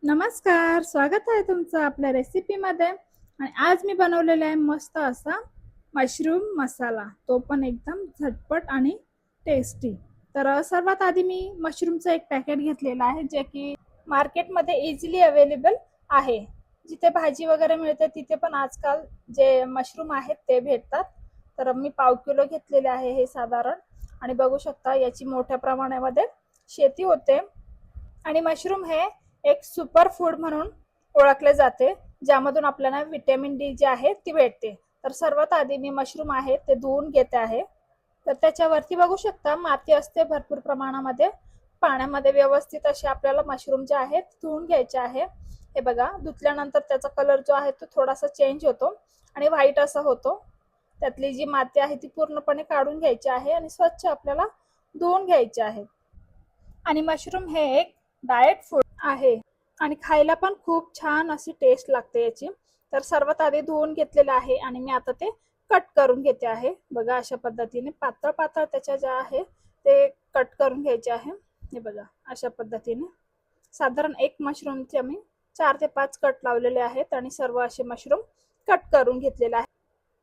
नमस्कार, स्वागत आहे तुमचं आपल्या रेसिपीमध्ये. आणि आज मी बनवलेला आहे मस्त असा मशरूम मसाला, तो पण एकदम झटपट आणि टेस्टी. तर सर्वात आधी मी मशरूमचं एक पॅकेट घेतलेलं आहे, जे की मार्केटमध्ये इझिली अवेलेबल आहे. जिथे भाजी वगैरे मिळते तिथे पण आजकाल जे मशरूम आहेत ते भेटतात. तर मी पाव किलो घेतलेले आहे हे साधारण. आणि बघू शकता याची मोठ्या प्रमाणामध्ये शेती होते. आणि मशरूम हे एक सुपर फूड म्हणून ओळखले जाते, ज्यामधून आपल्याला विटॅमिन डी जे आहे ती भेटते. तर सर्वात आधी मी मशरूम आहे ते धुवून घेते आहे. तर त्याच्यावरती बघू शकता माती असते भरपूर प्रमाणामध्ये. पाण्यामध्ये व्यवस्थित असे आपल्याला मशरूम जे आहेत धुवून घ्यायचे आहे. हे बघा, धुतल्यानंतर त्याचा कलर जो आहे तो थोडासा चेंज होतो आणि व्हाईट असा होतो. त्यातली जी माती आहे ती पूर्णपणे काढून घ्यायची आहे आणि स्वच्छ आपल्याला धुवून घ्यायचे आहे. आणि मशरूम हे एक डाएट फूड आहे आणि खायला पण खूप छान अशी टेस्ट लागते याची. तर सर्वात आधी धुवून घेतलेलं आहे आणि मी आता ते कट करून घेते आहे. बघा, अशा पद्धतीने पातळ पातळ त्याच्या ज्या आहे ते कट करून घ्यायचे आहे. हे बघा, अशा पद्धतीने साधारण एक मशरूमचे मी 4 ते 5 कट लावलेले आहेत आणि सर्व असे मशरूम कट करून घेतलेले आहे.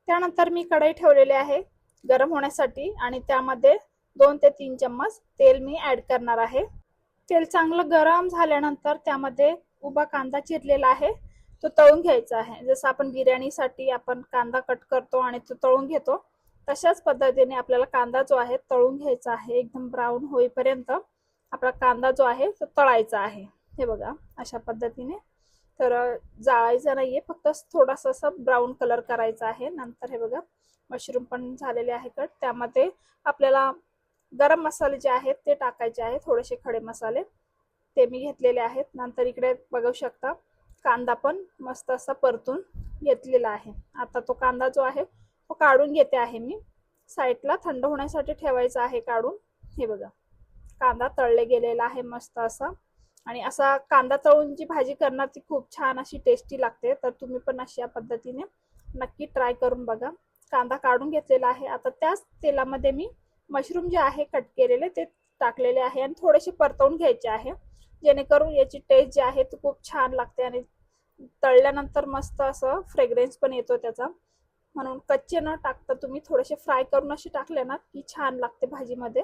त्यानंतर मी कढई ठेवलेली आहे गरम होण्यासाठी आणि त्यामध्ये 2 ते 3 चम्मच तेल मी ऍड करणार आहे. तेल चांगलं गरम झाल्यानंतर त्यामध्ये उभा कांदा चिरलेला आहे तो तळून घ्यायचा आहे. जसं आपण बिर्याणीसाठी आपण कांदा कट करतो आणि तो तळून घेतो, तशाच पद्धतीने आपल्याला कांदा जो आहे तळून घ्यायचा आहे. एकदम ब्राऊन होईपर्यंत आपला कांदा जो आहे तो तळायचा आहे. हे बघा, अशा पद्धतीने. तर जाळायचं नाहीये, फक्त थोडासा असा ब्राऊन कलर करायचा आहे. नंतर हे बघा, मशरूम पण झालेले आहे कट. त्यामध्ये आपल्याला गरम मसाले जे आहेत ते टाकायचे आहे, थोडेसे खडे मसाले ते मी घेतलेले आहेत. नंतर इकडे बघू शकता कांदा पण मस्त असा परतून घेतलेला आहे. आता तो कांदा जो आहे तो काढून घेते आहे मी साईडला, थंड होण्यासाठी ठेवायचा आहे काढून. हे बघा, कांदा तळले गेलेला आहे मस्त असा. आणि असा कांदा तळून जी भाजी करणार ती खूप छान अशी टेस्टी लागते. तर तुम्ही पण अशा पद्धतीने नक्की ट्राय करून बघा. कांदा काढून घेतलेला आहे. आता त्याच तेलामध्ये मी मशरूम जे आहे कट केलेले ते टाकलेले आहे आणि थोडेसे परतवून घ्यायचे आहे, जेणेकरून याची टेस्ट जी आहे ती खूप छान लागते. आणि तळल्यानंतर मस्त असं फ्रेग्रन्स पण येतो त्याचा. म्हणून कच्चे न टाकता तुम्ही थोडेसे फ्राय करून असे टाकले ना की छान लागते भाजीमध्ये.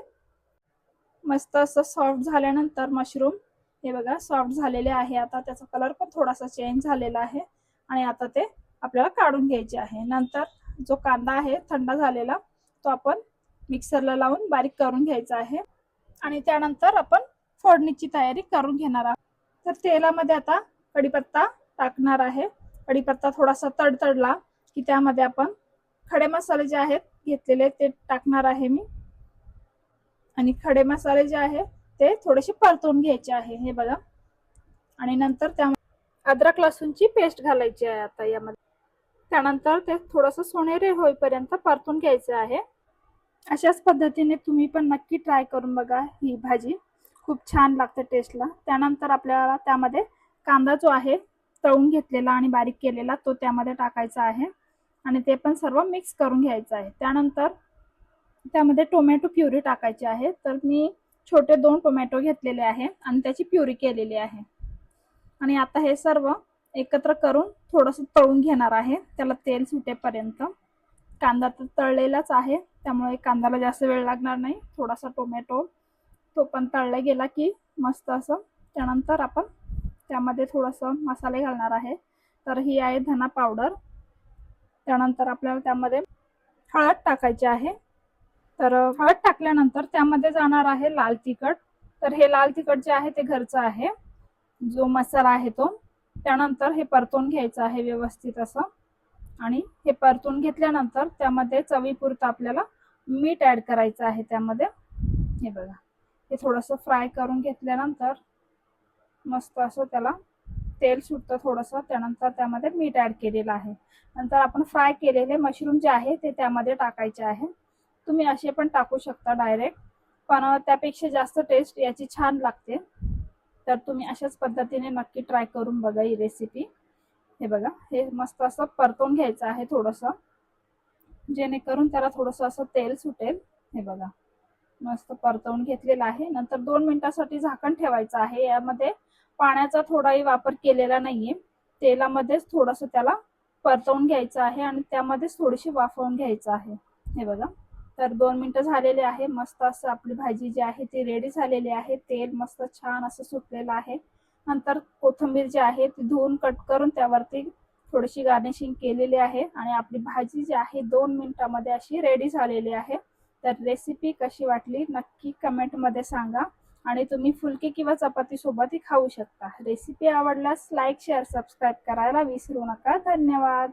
मस्त असं सॉफ्ट झाल्यानंतर मशरूम हे बघा सॉफ्ट झालेले आहे. आता त्याचा कलर पण थोडासा चेंज झालेला आहे आणि आता ते आपल्याला काढून घ्यायचे आहे. नंतर जो कांदा आहे थंड झालेला तो आपण मिक्सरला लावून बारीक करून घ्यायचा आहे आणि त्यानंतर आपण फोडणीची तयारी करून घेणार आहोत. तर तेलामध्ये आता कढीपत्ता टाकणार आहे. कढीपत्ता थोडासा तडतडला की त्यामध्ये आपण खडे मसाले जे आहेत घेतलेले ते टाकणार आहे मी. आणि खडे मसाले जे आहे ते थोडेसे परतवून घ्यायचे आहे. हे बघा, आणि नंतर त्या अद्रक लसूणची पेस्ट घालायची आहे आता यामध्ये. त्यानंतर ते थोडंसं सोनेरी होईपर्यंत परतून घ्यायचं आहे. अशाच पद्धतीने तुम्ही पण नक्की ट्राय करून बघा. ही भाजी खूप छान लागते टेस्टला. त्यानंतर आपल्याला त्यामध्ये कांदा जो आहे तळून घेतलेला आणि बारीक केलेला तो त्यामध्ये टाकायचा आहे आणि ते पण सर्व मिक्स करून घ्यायचं आहे. त्यानंतर त्यामध्ये टोमॅटो प्युरी टाकायची आहे. तर मी छोटे 2 टोमॅटो घेतलेले आहे आणि त्याची प्युरी केलेली आहे. आणि आता हे सर्व एकत्र करून थोडंसं तळून घेणार आहे, त्याला तेल सुटेपर्यंत. कांदा तर तळलेलाच आहे त्यामुळे कांद्याला जास्त वेळ लागणार नाही. थोडासा टोमॅटो तो पण तळला गेला की मस्त असं. त्यानंतर आपण त्यामध्ये थोडंसं मसाले घालणार आहे. तर ही आहे धना पावडर. त्यानंतर आपल्याला त्यामध्ये हळद टाकायची आहे. तर हळद टाकल्यानंतर त्यामध्ये जाणार आहे लाल तिखट. तर हे लाल तिखट जे आहे ते घरचं आहे, जो मसाला आहे तो. त्यानंतर हे परतून घ्यायचं आहे व्यवस्थित असं. आणि हे परतून घेतल्यानंतर त्यामध्ये चवीपुरतं आपल्याला मीठ ऍड करायचं आहे त्यामध्ये. हे बघा, हे थोडंसं फ्राय करून घेतल्यानंतर मस्त असं त्याला तेल सुटतं थोडंसं. त्यानंतर त्यामध्ये मीठ ऍड केलेलं आहे. नंतर आपण फ्राय केलेले मशरूम जे आहे ते त्यामध्ये टाकायचे आहे. तुम्ही असे पण टाकू शकता डायरेक्ट, पण त्यापेक्षा जास्त टेस्ट याची छान लागते. तर तुम्ही अशाच पद्धतीने नक्की ट्राय करून बघा ही रेसिपी. हे बघा, हे मस्त असं परतून घ्यायचं आहे थोडंसं, जेणेकरून त्याला थोडंसं असं तेल सुटेल. हे बघा, मस्त परतवून घेतलेला आहे. नंतर 2 मिनिटासाठी झाकण ठेवायचं आहे. यामध्ये पाण्याचा थोडाही वापर केलेला नाहीये. तेलामध्येच थोडंसं त्याला परतवून घ्यायचं आहे आणि त्यामध्येच थोडीशी वाफवून घ्यायचं आहे. हे बघा. तर 2 मिनिटं झालेले आहे. मस्त असं आपली भाजी जी आहे ती रेडी झालेली आहे. तेल मस्त छान असं सुटलेलं आहे. नंतर कोथिंबीर जी आहे ती धुवून कट करून त्यावरती थोडीशी गार्निशिंग केलेली आहे आणि आपली भाजी जी आहे 2 मिनिटांमध्ये अशी रेडी झालेली आहे. तर रेसिपी कशी वाटली नक्की कमेंटमध्ये सांगा आणि तुम्ही फुलके किंवा चपाती सोबतही खाऊ शकता. रेसिपी आवडल्यास लाईक शेअर सबस्क्राईब करायला विसरू नका. धन्यवाद.